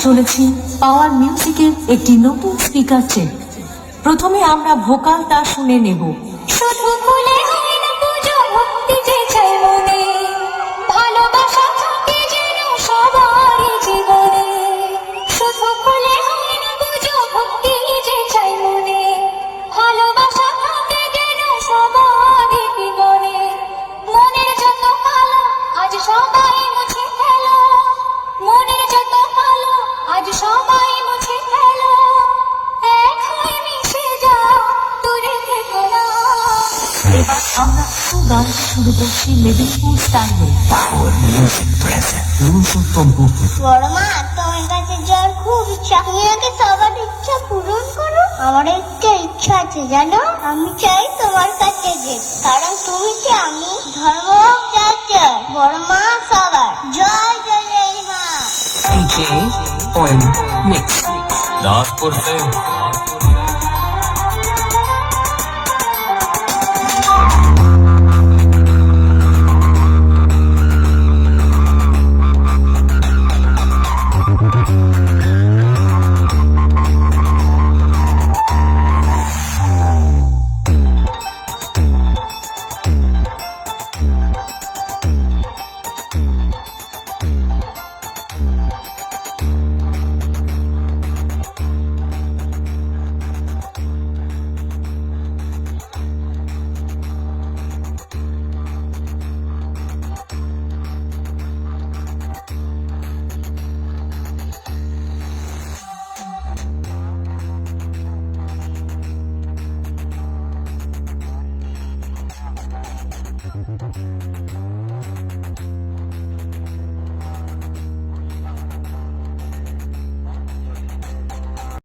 চলেছি পাওয়ার মিউজিকের একটি নতুন স্পিকার সেট। প্রথমে আমরা ভোকালটা শুনে নেব। শুধু বলে হয় না পুজো, ভক্তি যে চাই মনে, ভালোবাসা থাকে যেন সবারই জীবনে। শুধু বলে হয় না পুজো, ভক্তি যে চাই মনে, ভালোবাসা থাকে যেন সবারই জীবনে। মনের যত কালো আজ সবাই মুছে ফেলো, মনের যত কালো আজ সবাই মুছে ফেলো। এক হয়ে মিশে যাও, দূরে থেকো না। এবার আমরা গান শুরু করছি মেদিনীপুর স্টাইলে। বড় মা, তোমার কাছে যাওয়ার খুব ইচ্ছা, তুমি আগে সবার ইচ্ছা পূরণ করো। আমার একটা ইচ্ছা আছে জানো, আমি চাই তোমার কাছে যেতে, কারণ তুমি কি আমি ধর্ম চাচ্ছো। বড় মা সবার জয় জয় জয় মা। DJ Point Mix नागपुर से